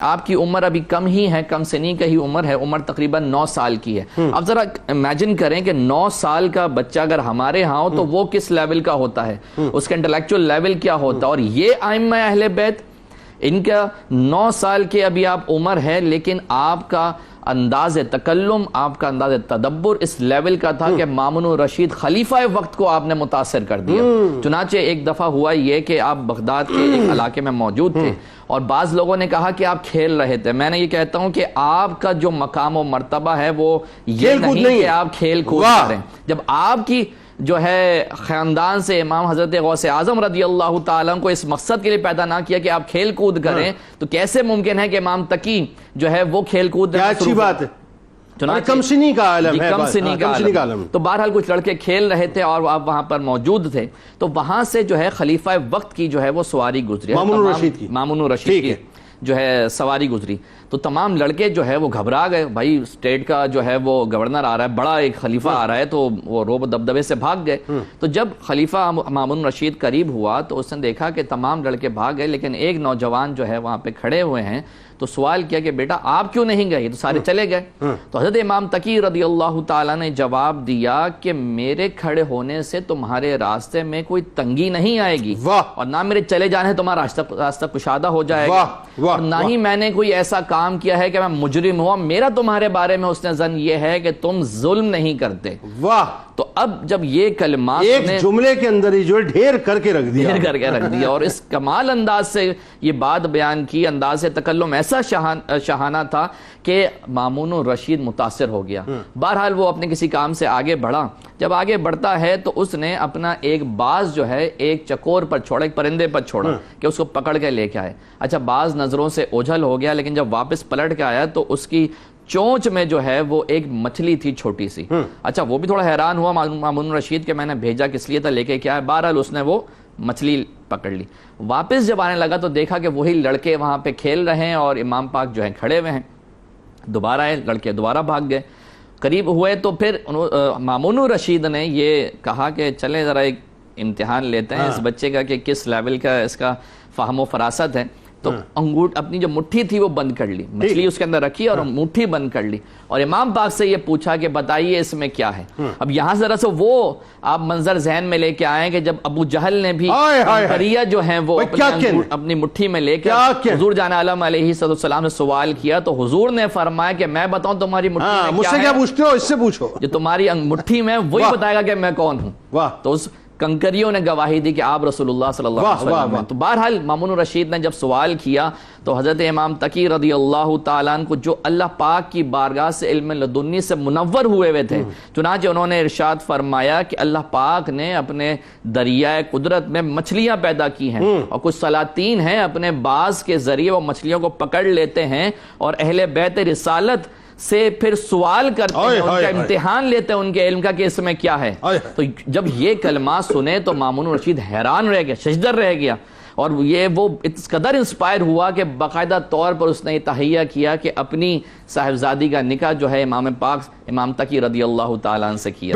آپ کی عمر ابھی کم ہی ہے، کم سنی کا ہی عمر ہے، عمر تقریباً 9 سال کی ہے۔ اب ذرا امیجن کریں کہ 9 سال کا بچہ اگر ہمارے ہاں ہو تو وہ کس لیول کا ہوتا ہے، اس کا انٹلیکچول لیول کیا ہوتا ہے۔ اور یہ ائمہ اہل بیت، ان کا 9 سال کے ابھی آپ عمر ہے، لیکن آپ کا انداز تکلم، آپ کا انداز تدبر اس لیول کا تھا کہ مامون الرشید خلیفہ وقت کو آپ نے متاثر کر دیا۔ چنانچہ ایک دفعہ ہوا یہ کہ آپ بغداد کے ایک علاقے میں موجود تھے اور بعض لوگوں نے کہا کہ آپ کھیل رہے تھے۔ میں نے یہ کہتا ہوں کہ آپ کا جو مقام و مرتبہ ہے وہ یہ نہیں کہ آپ کھیل کود کریں۔ جب آپ کی جو ہے خاندان سے امام حضرت غوث اعظم رضی اللہ تعالیٰ کو اس مقصد کے لیے پیدا نہ کیا کہ آپ کھیل کود کریں، تو کیسے ممکن ہے کہ امام تقی جو ہے وہ کھیل کود؟ کیا اچھی بات ہے، کم سنی کا عالم ہے، کم سنی کا عالم۔ تو بہرحال کچھ لڑکے کھیل رہے تھے اور آپ وہاں پر موجود تھے، تو وہاں سے جو ہے خلیفہ وقت کی جو ہے وہ سواری گزری، مامون الرشید کی جو ہے سواری گزری۔ تو تمام لڑکے جو ہے وہ گھبرا گئے، بھائی اسٹیٹ کا جو ہے وہ گورنر آ رہا ہے، بڑا ایک خلیفہ آ رہا ہے، تو وہ روب دبدبے سے بھاگ گئے۔ تو جب خلیفہ مامون الرشید قریب ہوا تو اس نے دیکھا کہ تمام لڑکے بھاگ گئے، لیکن ایک نوجوان جو ہے وہاں پہ کھڑے ہوئے ہیں۔ تو سوال کیا کہ بیٹا آپ کیوں نہیں گئے؟ تو سارے چلے گئے۔ تو حضرت امام تقی رضی اللہ تعالیٰ نے جواب دیا کہ میرے کھڑے ہونے سے تمہارے راستے میں کوئی تنگی نہیں آئے گی، اور نہ میرے چلے جانے تمہارا راستہ کشادہ ہو جائے گا، اور نہ ہی میں نے کوئی ایسا کام کیا ہے کہ میں مجرم ہوا۔ میرا تمہارے بارے میں اس نے ظن یہ ہے کہ تم ظلم نہیں کرتے۔ تو اب جب یہ کلمات ایک جملے کے اندر ہی جو ڈھیر کر کے رکھ دیا اور اس کمال انداز سے یہ بات بیان کی، انداز تکلم ایسا شاہانہ تھا کہ مامون الرشید متاثر ہو گیا۔ بہرحال وہ اپنے کسی کام سے آگے بڑھا۔ جب آگے بڑھتا ہے تو اس نے اپنا ایک باز جو ہے ایک چکور پر چھوڑا، ایک پرندے پر چھوڑا کہ اس کو پکڑ کے لے کے آئے۔ اچھا باز نظروں سے اوجھل ہو گیا، لیکن جب واپس پلٹ کے آیا تو اس کی چونچ میں جو ہے وہ ایک مچھلی تھی چھوٹی سی۔ اچھا وہ بھی تھوڑا حیران ہوا مامون الرشید کہ میں نے بھیجا کس لیے تھا، لے کے کیا ہے۔ بہرحال اس نے وہ مچھلی پکڑ لی۔ واپس جب آنے لگا تو دیکھا کہ وہی لڑکے وہاں پہ کھیل رہے ہیں اور امام پاک جو ہیں کھڑے ہوئے ہیں۔ دوبارہ آئے لڑکے، دوبارہ بھاگ گئے۔ قریب ہوئے تو پھر مامون الرشید نے یہ کہا کہ چلیں ذرا ایک امتحان لیتے ہیں اس بچے کا کہ کس لیول کا اس کا فہم و فراست ہے۔ تو اپنی جو مٹھی تھی وہ بند کر لی، مچھلی اس کے اندر رکھی اور مٹھی بند کر لی، اور امام پاک سے یہ پوچھا کہ بتائیے اس میں کیا ہے۔ اب یہاں ذرا سے وہ آپ منظر ذہن میں لے کے آئے کہ جب ابو جہل نے بھی کنکریہ جو ہیں وہ اپنی مٹھی میں لے کے حضور جان عالم علیہ السلام نے سوال کیا، تو حضور نے فرمایا کہ میں بتاؤں تمہاری مٹھی میں مجھ سے کیا پوچھتے ہو، اس سے پوچھو، جو تمہاری مٹھی میں وہی بتائے گا کہ میں کون ہوں۔ تو اس کنکریوں نے گواہی دی کہ آپ رسول اللہ صلی اللہ علیہ وسلم ہیں۔ تو بہرحال مامون الرشید نے جب سوال کیا تو حضرت امام تقی رضی اللہ تعالیٰ عنہ کو جو اللہ پاک کی بارگاہ سے علم لدنی سے منور ہوئے تھے، چنانچہ انہوں نے ارشاد فرمایا کہ اللہ پاک نے اپنے دریائے قدرت میں مچھلیاں پیدا کی ہیں، اور کچھ سلاطین ہیں اپنے باز کے ذریعے وہ مچھلیوں کو پکڑ لیتے ہیں اور اہل بیت رسالت سے پھر سوال کرتے ہیں، ان کا امتحان لیتے ہیں ان کے علم کا کہ اس میں کیا ہے۔ تو جب یہ کلمات سنے تو مامون الرشید حیران رہ گیا، ششدر رہ گیا، اور یہ وہ اس قدر انسپائر ہوا کہ باقاعدہ طور پر اس نے یہ تہیہ کیا کہ اپنی صاحبزادی کا نکاح جو ہے امام پاک امام تقی رضی اللہ تعالیٰ عنہ سے کیا۔